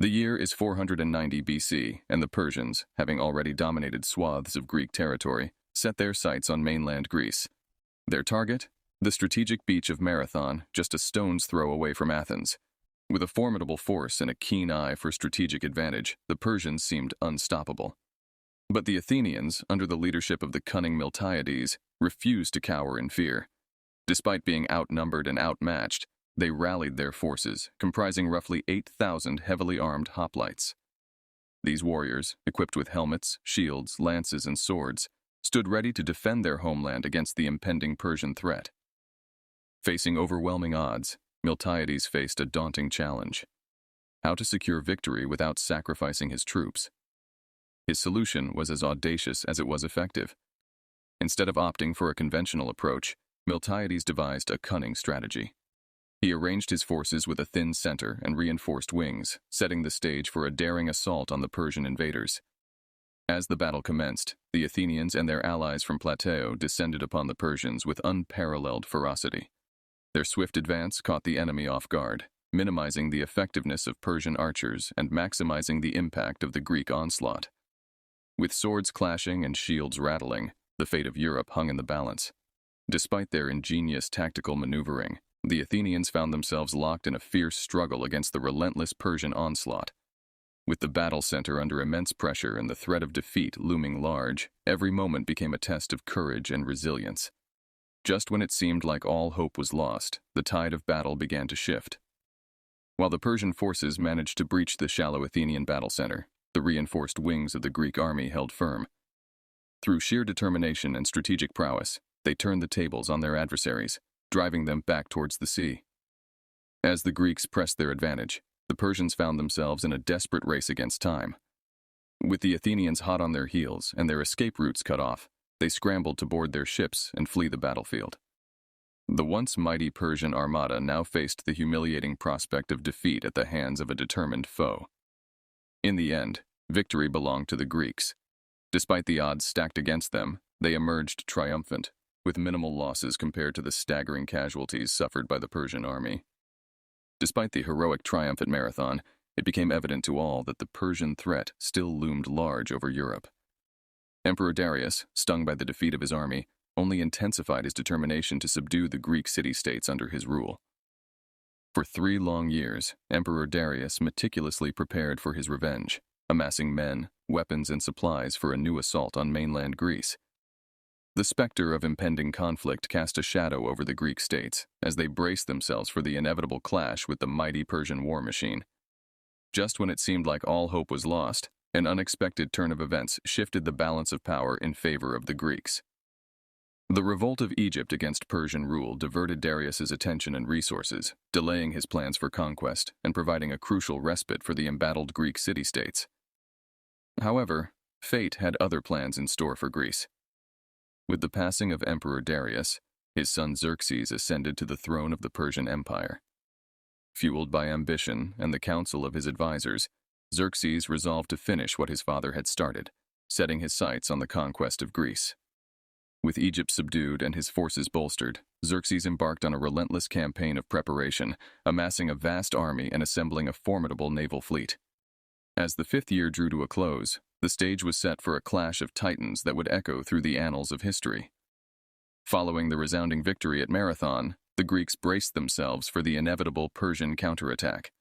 The year is 490 BC, and the Persians, having already dominated swaths of Greek territory, set their sights on mainland Greece. Their target? The strategic beach of Marathon, just a stone's throw away from Athens. With a formidable force and a keen eye for strategic advantage, the Persians seemed unstoppable. But the Athenians, under the leadership of the cunning Miltiades, refused to cower in fear. Despite being outnumbered and outmatched, they rallied their forces, comprising roughly 8,000 heavily armed hoplites. These warriors, equipped with helmets, shields, lances, and swords, stood ready to defend their homeland against the impending Persian threat. Facing overwhelming odds, Miltiades faced a daunting challenge: how to secure victory without sacrificing his troops. His solution was as audacious as it was effective. Instead of opting for a conventional approach, Miltiades devised a cunning strategy. He arranged his forces with a thin center and reinforced wings, setting the stage for a daring assault on the Persian invaders. As the battle commenced, the Athenians and their allies from Plataea descended upon the Persians with unparalleled ferocity. Their swift advance caught the enemy off guard, minimizing the effectiveness of Persian archers and maximizing the impact of the Greek onslaught. With swords clashing and shields rattling, the fate of Europe hung in the balance. Despite their ingenious tactical maneuvering, the Athenians found themselves locked in a fierce struggle against the relentless Persian onslaught. With the battle center under immense pressure and the threat of defeat looming large, every moment became a test of courage and resilience. Just when it seemed like all hope was lost, the tide of battle began to shift. While the Persian forces managed to breach the shallow Athenian battle center, the reinforced wings of the Greek army held firm. Through sheer determination and strategic prowess, they turned the tables on their adversaries, driving them back towards the sea. As the Greeks pressed their advantage, the Persians found themselves in a desperate race against time. With the Athenians hot on their heels and their escape routes cut off, they scrambled to board their ships and flee the battlefield. The once mighty Persian armada now faced the humiliating prospect of defeat at the hands of a determined foe. In the end, victory belonged to the Greeks. Despite the odds stacked against them, they emerged triumphant, with minimal losses compared to the staggering casualties suffered by the Persian army. Despite the heroic triumph at Marathon, it became evident to all that the Persian threat still loomed large over Europe. Emperor Darius, stung by the defeat of his army, only intensified his determination to subdue the Greek city-states under his rule. For 3 long years, Emperor Darius meticulously prepared for his revenge, amassing men, weapons, and supplies for a new assault on mainland Greece. The specter of impending conflict cast a shadow over the Greek states as they braced themselves for the inevitable clash with the mighty Persian war machine. Just when it seemed like all hope was lost, an unexpected turn of events shifted the balance of power in favor of the Greeks. The revolt of Egypt against Persian rule diverted Darius's attention and resources, delaying his plans for conquest and providing a crucial respite for the embattled Greek city-states. However, fate had other plans in store for Greece. With the passing of Emperor Darius, his son Xerxes ascended to the throne of the Persian Empire. Fueled by ambition and the counsel of his advisors, Xerxes resolved to finish what his father had started, setting his sights on the conquest of Greece. With Egypt subdued and his forces bolstered, Xerxes embarked on a relentless campaign of preparation, amassing a vast army and assembling a formidable naval fleet. As the 5th year drew to a close, the stage was set for a clash of titans that would echo through the annals of history. Following the resounding victory at Marathon, the Greeks braced themselves for the inevitable Persian counterattack.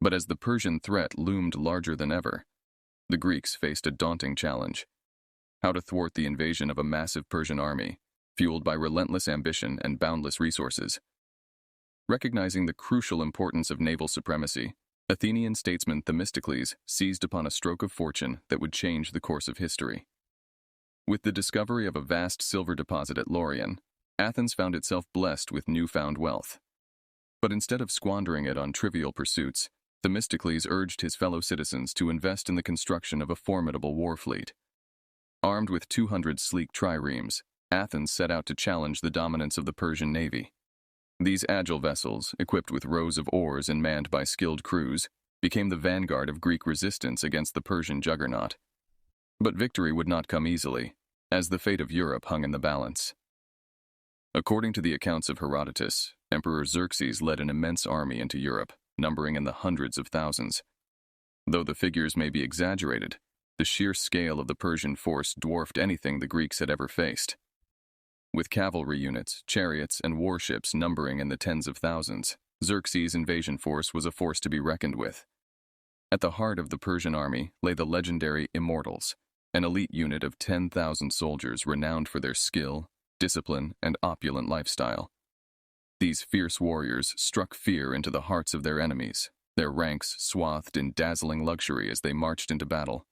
But as the Persian threat loomed larger than ever, the Greeks faced a daunting challenge: how to thwart the invasion of a massive Persian army, fueled by relentless ambition and boundless resources. Recognizing the crucial importance of naval supremacy, Athenian statesman Themistocles seized upon a stroke of fortune that would change the course of history. With the discovery of a vast silver deposit at Laurion, Athens found itself blessed with newfound wealth. But instead of squandering it on trivial pursuits, Themistocles urged his fellow citizens to invest in the construction of a formidable war fleet. Armed with 200 sleek triremes, Athens set out to challenge the dominance of the Persian navy. These agile vessels, equipped with rows of oars and manned by skilled crews, became the vanguard of Greek resistance against the Persian juggernaut. But victory would not come easily, as the fate of Europe hung in the balance. According to the accounts of Herodotus, Emperor Xerxes led an immense army into Europe, numbering in the hundreds of thousands. Though the figures may be exaggerated, the sheer scale of the Persian force dwarfed anything the Greeks had ever faced. With cavalry units, chariots, and warships numbering in the tens of thousands, Xerxes' invasion force was a force to be reckoned with. At the heart of the Persian army lay the legendary Immortals, an elite unit of 10,000 soldiers renowned for their skill, discipline, and opulent lifestyle. These fierce warriors struck fear into the hearts of their enemies, their ranks swathed in dazzling luxury as they marched into battle.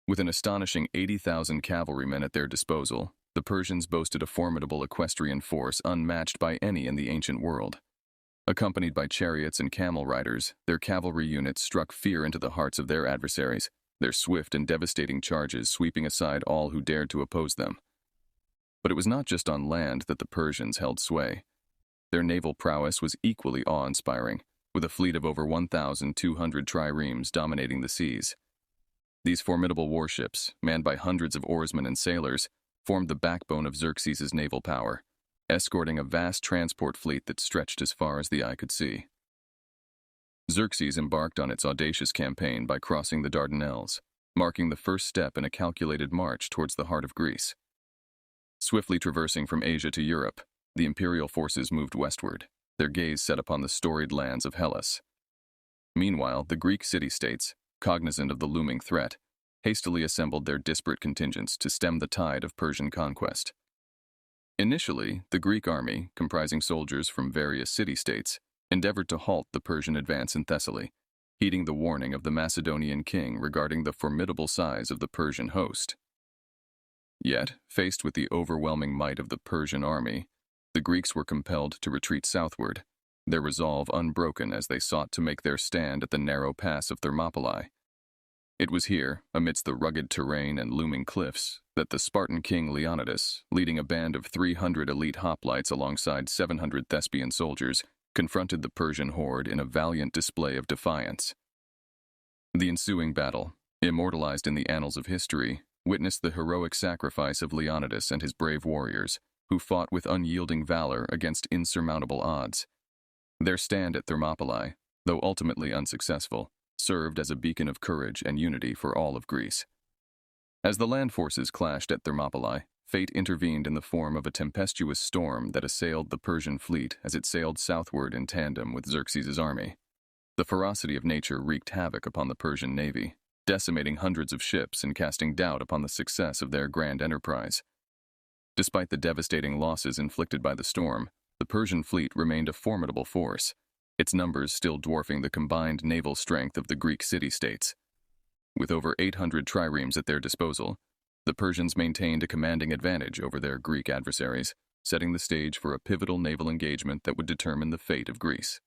With an astonishing 80,000 cavalrymen at their disposal, the Persians boasted a formidable equestrian force unmatched by any in the ancient world. Accompanied by chariots and camel riders, their cavalry units struck fear into the hearts of their adversaries, their swift and devastating charges sweeping aside all who dared to oppose them. But it was not just on land that the Persians held sway. Their naval prowess was equally awe-inspiring, with a fleet of over 1,200 triremes dominating the seas. These formidable warships, manned by hundreds of oarsmen and sailors, formed the backbone of Xerxes' naval power, escorting a vast transport fleet that stretched as far as the eye could see. Xerxes embarked on its audacious campaign by crossing the Dardanelles, marking the first step in a calculated march towards the heart of Greece. Swiftly traversing from Asia to Europe, the imperial forces moved westward, their gaze set upon the storied lands of Hellas. Meanwhile, the Greek city-states, cognizant of the looming threat, hastily assembled their disparate contingents to stem the tide of Persian conquest. Initially, the Greek army, comprising soldiers from various city-states, endeavored to halt the Persian advance in Thessaly, heeding the warning of the Macedonian king regarding the formidable size of the Persian host. Yet, faced with the overwhelming might of the Persian army, the Greeks were compelled to retreat southward, their resolve unbroken as they sought to make their stand at the narrow pass of Thermopylae. It was here, amidst the rugged terrain and looming cliffs, that the Spartan king Leonidas, leading a band of 300 elite hoplites alongside 700 Thespian soldiers, confronted the Persian horde in a valiant display of defiance. The ensuing battle, immortalized in the annals of history, witnessed the heroic sacrifice of Leonidas and his brave warriors, who fought with unyielding valor against insurmountable odds. Their stand at Thermopylae, though ultimately unsuccessful, served as a beacon of courage and unity for all of Greece. As the land forces clashed at Thermopylae, fate intervened in the form of a tempestuous storm that assailed the Persian fleet as it sailed southward in tandem with Xerxes' army. The ferocity of nature wreaked havoc upon the Persian navy, decimating hundreds of ships and casting doubt upon the success of their grand enterprise. Despite the devastating losses inflicted by the storm, the Persian fleet remained a formidable force, its numbers still dwarfing the combined naval strength of the Greek city-states. With over 800 triremes at their disposal, the Persians maintained a commanding advantage over their Greek adversaries, setting the stage for a pivotal naval engagement that would determine the fate of Greece.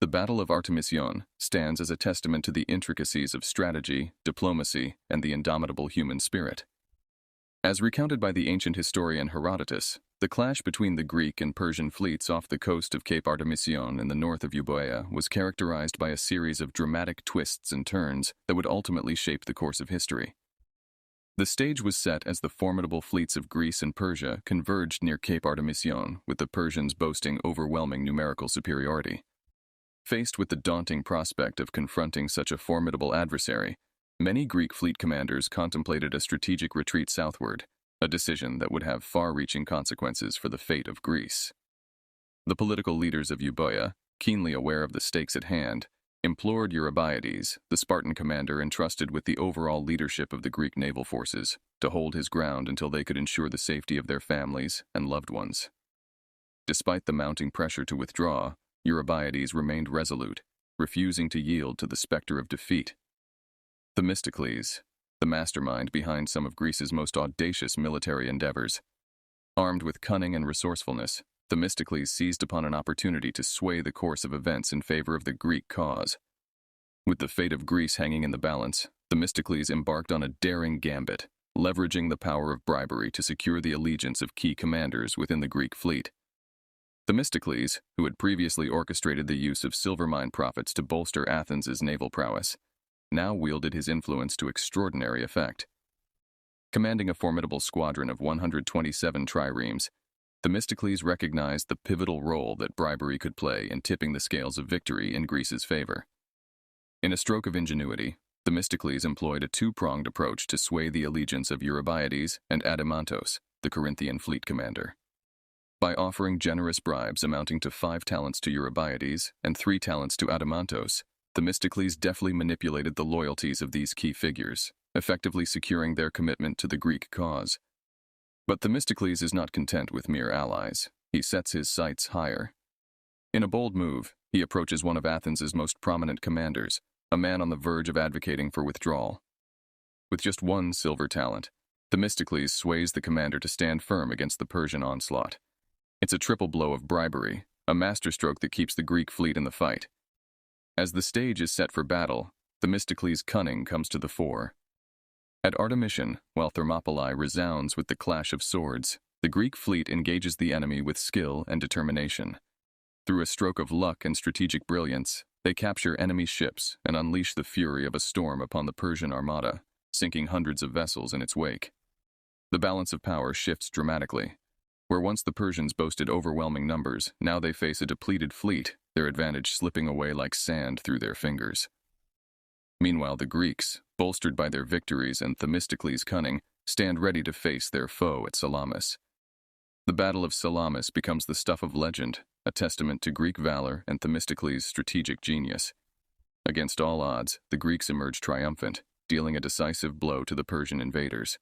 The Battle of Artemisium stands as a testament to the intricacies of strategy, diplomacy, and the indomitable human spirit. As recounted by the ancient historian Herodotus, the clash between the Greek and Persian fleets off the coast of Cape Artemisium in the north of Euboea was characterized by a series of dramatic twists and turns that would ultimately shape the course of history. The stage was set as the formidable fleets of Greece and Persia converged near Cape Artemisium, with the Persians boasting overwhelming numerical superiority. Faced with the daunting prospect of confronting such a formidable adversary, many Greek fleet commanders contemplated a strategic retreat southward, a decision that would have far-reaching consequences for the fate of Greece. The political leaders of Euboea, keenly aware of the stakes at hand, implored Eurybiades, the Spartan commander entrusted with the overall leadership of the Greek naval forces, to hold his ground until they could ensure the safety of their families and loved ones. Despite the mounting pressure to withdraw, Eurybiades remained resolute, refusing to yield to the specter of defeat. Themistocles, the mastermind behind some of Greece's most audacious military endeavors. Armed with cunning and resourcefulness, Themistocles seized upon an opportunity to sway the course of events in favor of the Greek cause. With the fate of Greece hanging in the balance, Themistocles embarked on a daring gambit, leveraging the power of bribery to secure the allegiance of key commanders within the Greek fleet. Themistocles, who had previously orchestrated the use of silver mine profits to bolster Athens' naval prowess, now wielded his influence to extraordinary effect. Commanding a formidable squadron of 127 triremes, Themistocles recognized the pivotal role that bribery could play in tipping the scales of victory in Greece's favor. In a stroke of ingenuity, Themistocles employed a two-pronged approach to sway the allegiance of Eurybiades and Adimantos, the Corinthian fleet commander. By offering generous bribes amounting to 5 talents to Eurybiades and 3 talents to Adimantos, Themistocles deftly manipulated the loyalties of these key figures, effectively securing their commitment to the Greek cause. But Themistocles is not content with mere allies. He sets his sights higher. In a bold move, he approaches one of Athens' most prominent commanders, a man on the verge of advocating for withdrawal. With just 1 silver talent, Themistocles sways the commander to stand firm against the Persian onslaught. It's a triple blow of bribery, a masterstroke that keeps the Greek fleet in the fight. As the stage is set for battle, Themistocles' cunning comes to the fore. At Artemisium, while Thermopylae resounds with the clash of swords, the Greek fleet engages the enemy with skill and determination. Through a stroke of luck and strategic brilliance, they capture enemy ships and unleash the fury of a storm upon the Persian armada, sinking hundreds of vessels in its wake. The balance of power shifts dramatically. Where once the Persians boasted overwhelming numbers, now they face a depleted fleet, their advantage slipping away like sand through their fingers. Meanwhile, the Greeks, bolstered by their victories and Themistocles' cunning, stand ready to face their foe at Salamis. The Battle of Salamis becomes the stuff of legend, a testament to Greek valor and Themistocles' strategic genius. Against all odds, the Greeks emerge triumphant, dealing a decisive blow to the Persian invaders.